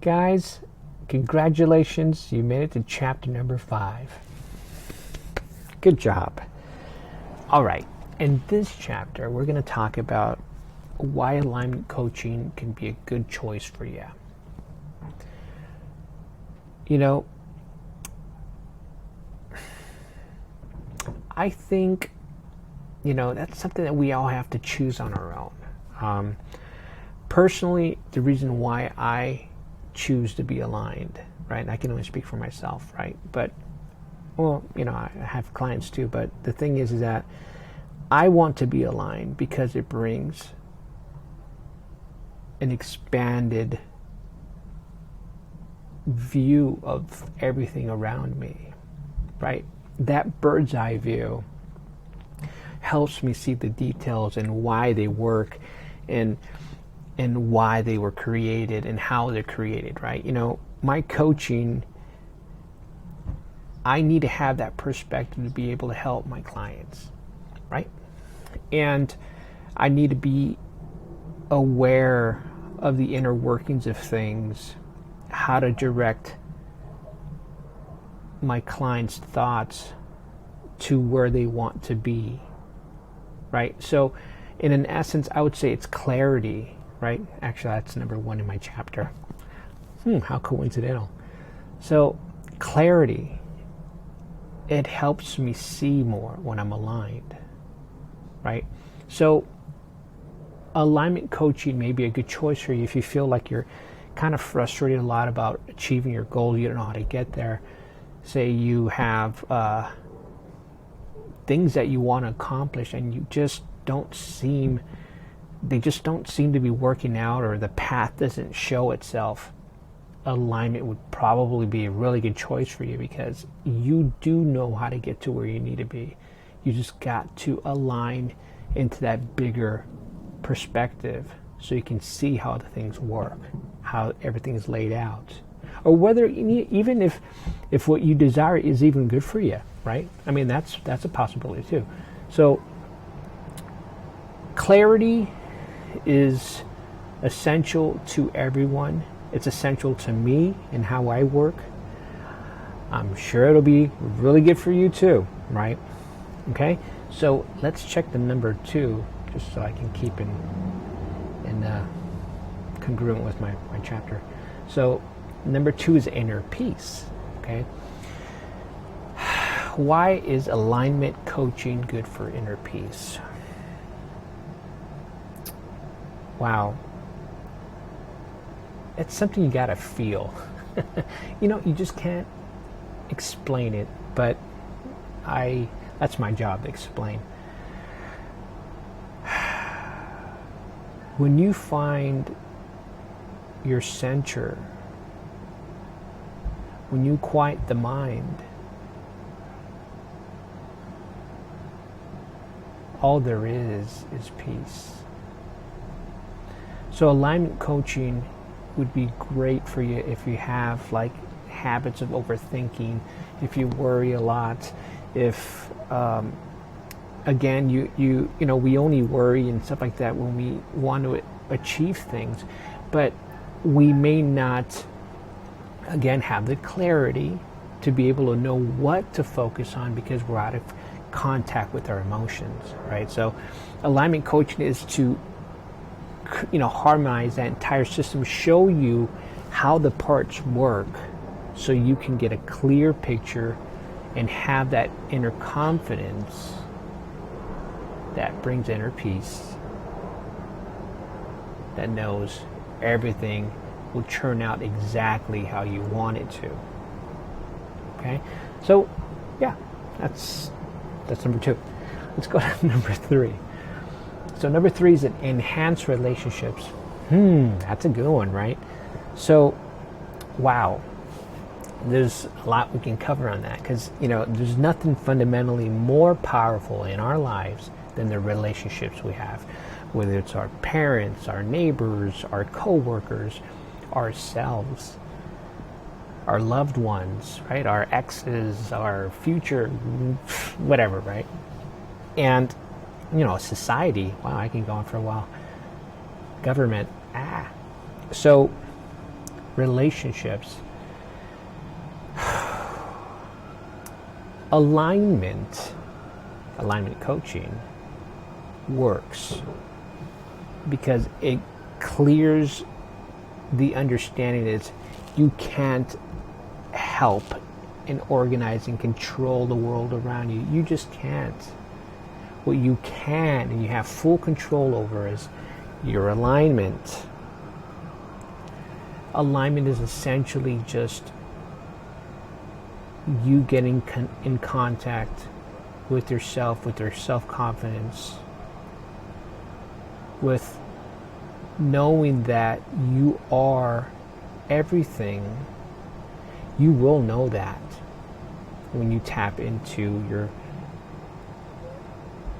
Guys, congratulations, you made it to chapter number 5. Good job. All right, in this chapter, we're going to talk about why alignment coaching can be a good choice for you. You know, I think, that's something that we all have to choose on our own. Personally, the reason why I choose to be aligned, right? I can only speak for myself, right? But, I have clients too, but the thing is that I want to be aligned because it brings an expanded view of everything around me, right? That bird's eye view helps me see the details and why they work and why they were created and how they're created, right? My coaching, I need to have that perspective to be able to help my clients, right? And I need to be aware of the inner workings of things, how to direct my clients' thoughts to where they want to be, right? So in an essence, I would say it's clarity, right? Actually, that's number 1 in my chapter. How coincidental. So clarity, it helps me see more when I'm aligned, right? So alignment coaching may be a good choice for you if you feel like you're kind of frustrated a lot about achieving your goal. You don't know how to get there. Say you have things that you want to accomplish and you just don't seem to be working out, or the path doesn't show itself. Alignment would probably be a really good choice for you because you do know how to get to where you need to be. You just got to align into that bigger perspective so you can see how the things work, how everything is laid out, or whether even if what you desire is even good for you, right? I mean, that's a possibility too. So clarity is essential to everyone. It's essential to me and how I work. I'm sure it'll be really good for you too, right? Okay, so let's check the number 2 just so I can keep in congruent with my chapter. So number 2 is inner peace. Okay, why is alignment coaching good for inner peace? Wow, it's something you gotta feel. You just can't explain it, but that's my job to explain. When you find your center, when you quiet the mind, all there is peace. So alignment coaching would be great for you if you have like habits of overthinking, if you worry a lot, if again we only worry and stuff like that when we want to achieve things, but we may not again have the clarity to be able to know what to focus on because we're out of contact with our emotions, right? So alignment coaching is to harmonize that entire system, show you how the parts work so you can get a clear picture and have that inner confidence that brings inner peace, that knows everything will turn out exactly how you want it to. Okay, so yeah, that's number 2. Let's go to number 3. So number 3 is enhance relationships. That's a good one, right? So, wow, there's a lot we can cover on that because there's nothing fundamentally more powerful in our lives than the relationships we have, whether it's our parents, our neighbors, our co-workers, ourselves, our loved ones, right? Our exes, our future, whatever, right? And society, I can go on for a while. Government, So relationships, alignment coaching works because it clears the understanding that you can't help and organize and control the world around you. You just can't. What you can and you have full control over is your alignment. Alignment is essentially just you getting in contact with yourself, with your self-confidence, with knowing that you are everything. You will know that when you tap into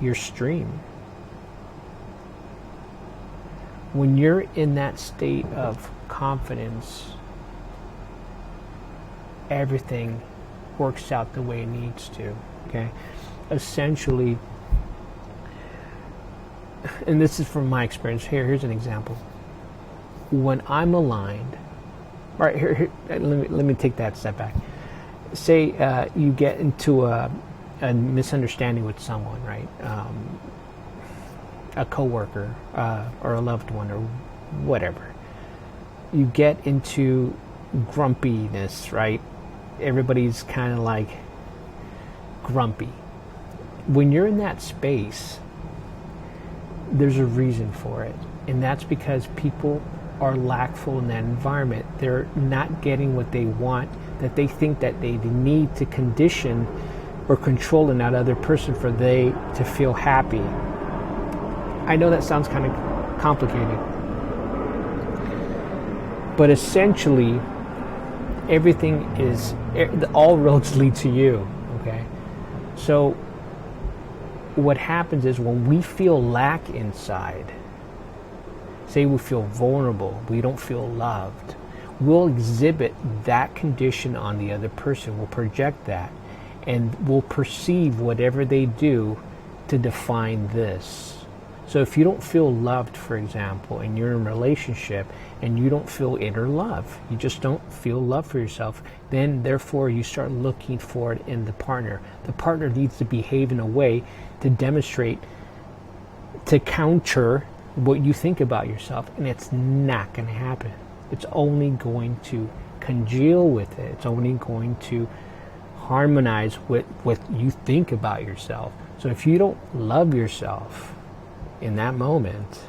your stream. When you're in that state of confidence, everything works out the way it needs to. Okay? Essentially, and this is from my experience. Here's an example. When I'm aligned, right here let me take that step back. Say you get into a misunderstanding with someone, right? A coworker or a loved one or whatever. You get into grumpiness, right? Everybody's kind of like grumpy. When you're in that space, there's a reason for it, and that's because people are lackful in that environment. They're not getting what they want, that they think that they need to condition or control in that other person for they to feel happy. I know that sounds kind of complicated, but essentially everything is, all roads lead to you. Okay, so what happens is when we feel lack inside, say we feel vulnerable, we don't feel loved, we'll exhibit that condition on the other person. We'll project that, and we'll perceive whatever they do to define this. So if you don't feel loved, for example, and you're in a relationship and you don't feel inner love, you just don't feel love for yourself, then therefore you start looking for it in the partner. The partner needs to behave in a way to demonstrate, to counter what you think about yourself, and it's not going to happen. It's only going to congeal with it. It's only going to harmonize with what you think about yourself. So if you don't love yourself in that moment,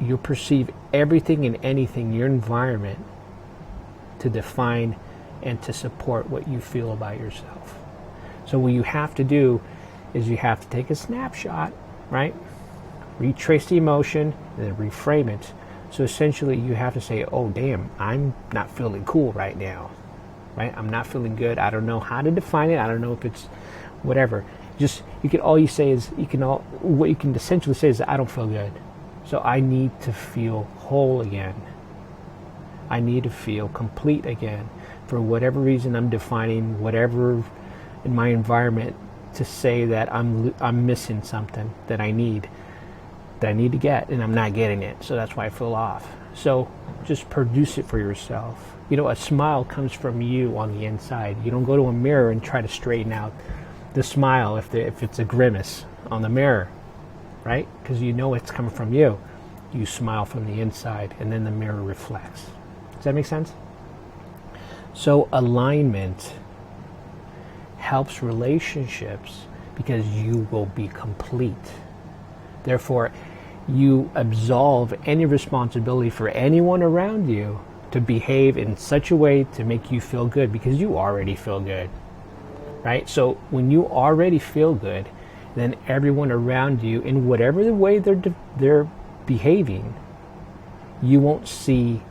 you perceive everything and anything in your environment to define and to support what you feel about yourself. So what you have to do is you have to take a snapshot, right? Retrace the emotion and then reframe it. So essentially you have to say, oh damn, I'm not feeling cool right now, right? I'm not feeling good. I don't know how to define it. I don't know if it's whatever. Just, what you can essentially say is, I don't feel good. So I need to feel whole again. I need to feel complete again. For whatever reason, I'm defining whatever in my environment to say that I'm missing something that I need to get, and I'm not getting it. So that's why I feel off. So just produce it for yourself. A smile comes from you on the inside. You don't go to a mirror and try to straighten out the smile if it's a grimace on the mirror, right? Because you know it's coming from you. You smile from the inside, and then the mirror reflects. Does that make sense? So alignment helps relationships because you will be complete. Therefore, you absolve any responsibility for anyone around you to behave in such a way to make you feel good, because you already feel good. Right? So when you already feel good, then everyone around you, in whatever the way they're behaving, you won't see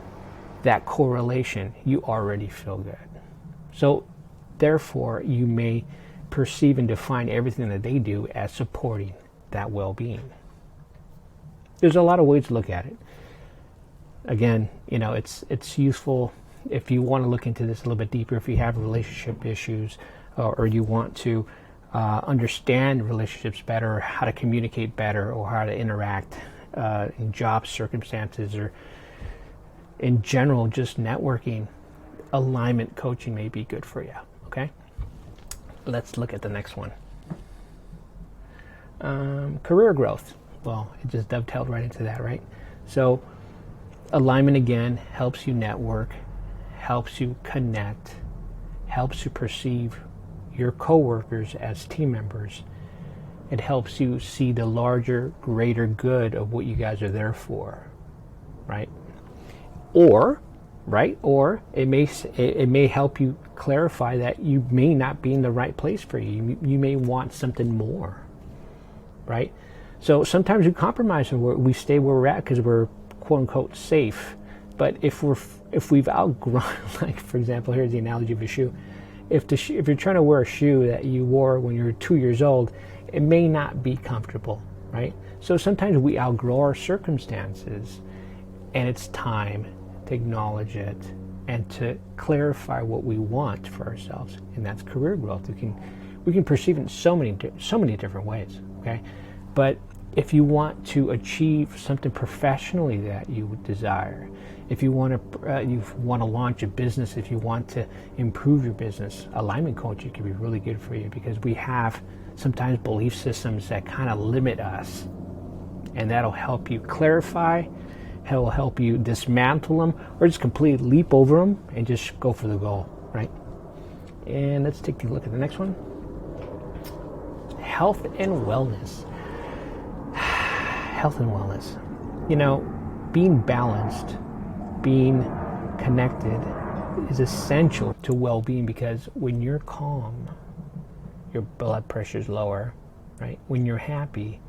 that correlation. You already feel good. So therefore, you may perceive and define everything that they do as supporting that well-being. There's a lot of ways to look at it. Again, it's useful if you want to look into this a little bit deeper, if you have relationship issues, or you want to understand relationships better, how to communicate better, or how to interact in job circumstances, or in general, just networking, alignment coaching may be good for you. Okay, let's look at the next one. Career growth. Well, it just dovetailed right into that, right? So alignment, again, helps you network, helps you connect, helps you perceive your coworkers as team members. It helps you see the larger, greater good of what you guys are there for, right? Or it may help you clarify that you may not be in the right place for you. You may want something more, right? So sometimes we compromise and we stay where we're at because we're quote unquote safe. But if we've outgrown, like for example, here's the analogy of a shoe. If you're trying to wear a shoe that you wore when you were 2 years old, it may not be comfortable, right? So sometimes we outgrow our circumstances, and it's time to acknowledge it and to clarify what we want for ourselves, and that's career growth. We can perceive it in so many different ways, okay? But if you want to achieve something professionally that you would desire, if you want to launch a business, if you want to improve your business, alignment coaching can be really good for you, because we have sometimes belief systems that kind of limit us, and that'll help you clarify. It will help you dismantle them, or just completely leap over them and just go for the goal, right? And let's take a look at the next one. Health and wellness. Health and wellness. You know, being balanced, being connected is essential to well-being, because when you're calm, your blood pressure is lower, right? When you're happy,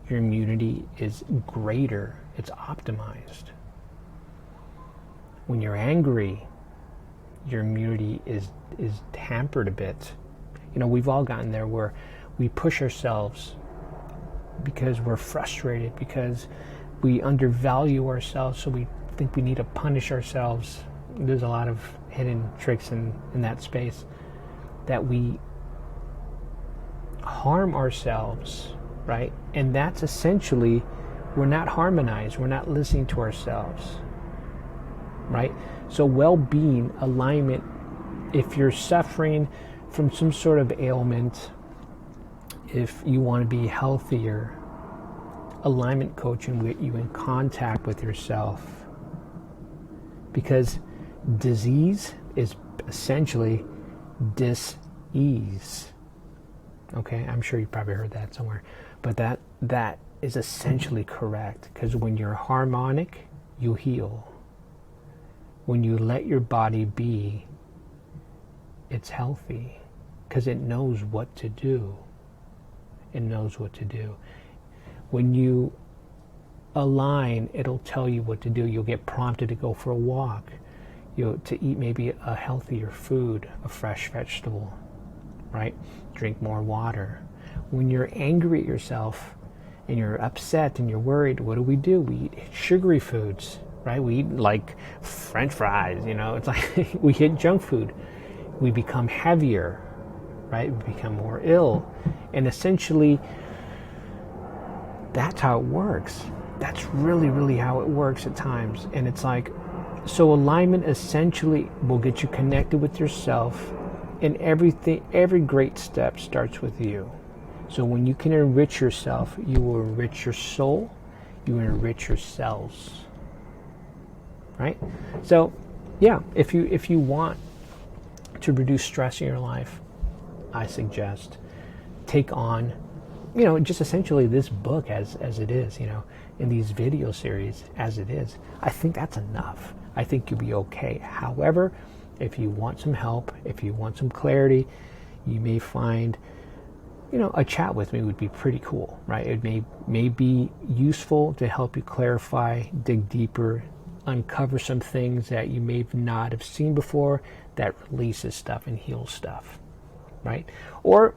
your immunity is greater. It's optimized. When you're angry, your immunity is hampered a bit. You know, we've all gotten there where we push ourselves because we're frustrated, because we undervalue ourselves, so we think we need to punish ourselves. There's a lot of hidden tricks in that space that we harm ourselves, right? And that's essentially, we're not harmonized, we're not listening to ourselves, right? So well-being, alignment, if you're suffering from some sort of ailment, if you want to be healthier, alignment coaching will get you in contact with yourself, because disease is essentially dis-ease. Okay, I'm sure you probably heard that somewhere, but that is essentially correct, because when you're harmonic, you heal. When you let your body be, it's healthy, because it knows what to do. It knows what to do. When you align, it'll tell you what to do. You'll get prompted to go for a walk, to eat maybe a healthier food, a fresh vegetable, right? Drink more water. When you're angry at yourself and you're upset and you're worried, what do? We eat sugary foods, right? We eat like French fries, it's like we hit junk food. We become heavier, right? We become more ill. And essentially, that's how it works. That's really, really how it works at times. And it's like, so alignment essentially will get you connected with yourself, and every great step starts with you. So when you can enrich yourself, you will enrich your soul, you enrich your cells, right? So yeah, if you want to reduce stress in your life, I suggest take on, just essentially this book as it is, in these video series as it is. I think that's enough. I think you'll be okay. However, if you want some help, if you want some clarity, you may find, a chat with me would be pretty cool, right? It may be useful to help you clarify, dig deeper, uncover some things that you may not have seen before, that releases stuff and heals stuff, right? Or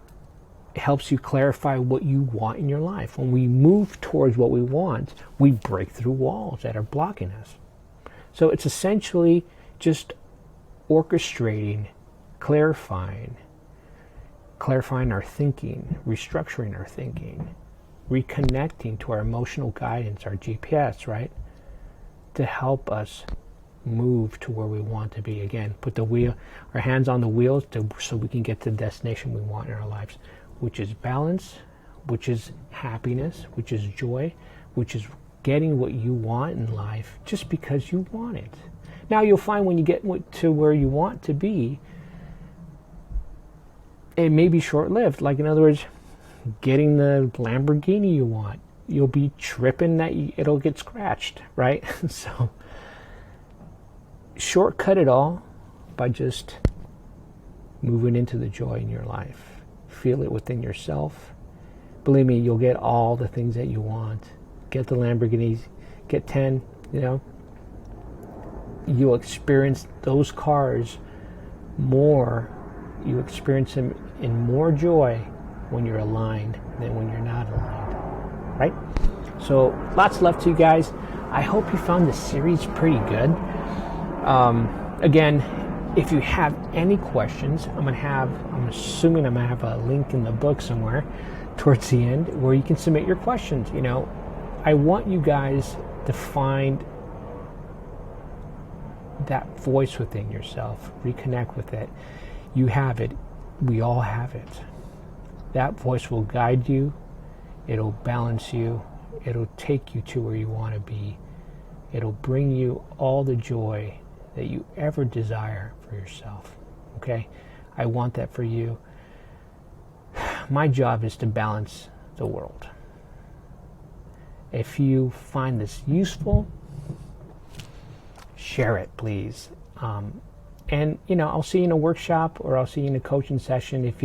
it helps you clarify what you want in your life. When we move towards what we want, we break through walls that are blocking us. So it's essentially just orchestrating, clarifying our thinking, restructuring our thinking, reconnecting to our emotional guidance, our GPS, right? To help us move to where we want to be. Again, put our hands on the wheels so we can get to the destination we want in our lives, which is balance, which is happiness, which is joy, which is getting what you want in life just because you want it. Now you'll find when you get to where you want to be, it may be short-lived. Like, in other words, getting the Lamborghini you want, you'll be tripping that it'll get scratched, right? So shortcut it all by just moving into the joy in your life. Feel it within yourself. Believe me, you'll get all the things that you want. Get the Lamborghinis, get 10, you'll experience those cars more. You experience them in more joy when you're aligned than when you're not aligned, right? So lots of love to you guys. I hope you found this series pretty good. Again, if you have any questions, I'm assuming I'm gonna have a link in the book somewhere towards the end where you can submit your questions. I want you guys to find that voice within yourself, reconnect with it. You have it. We all have it. That voice will guide you. It'll balance you. It'll take you to where you want to be. It'll bring you all the joy that you ever desire for yourself. Okay? I want that for you. My job is to balance the world. If you find this useful, share it, please. And I'll see you in a workshop, or I'll see you in a coaching session. If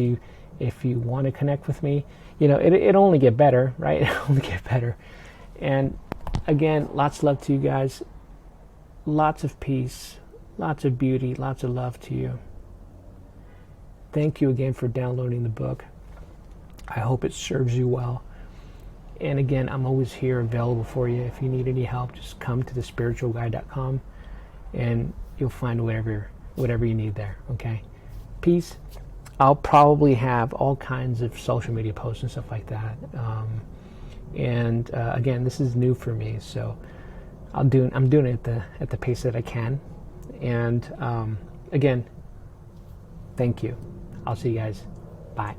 you want to connect with me, it'll only get better, right? It'll only get better. And again, lots of love to you guys. Lots of peace, lots of beauty, lots of love to you. Thank you again for downloading the book. I hope it serves you well. And again, I'm always here available for you. If you need any help, just come to thespiritualguy.com and you'll find whatever you need there, okay? Peace. I'll probably have all kinds of social media posts and stuff like that. Again, this is new for me, so I'm doing it at the pace that I can. And again, thank you. I'll see you guys. Bye.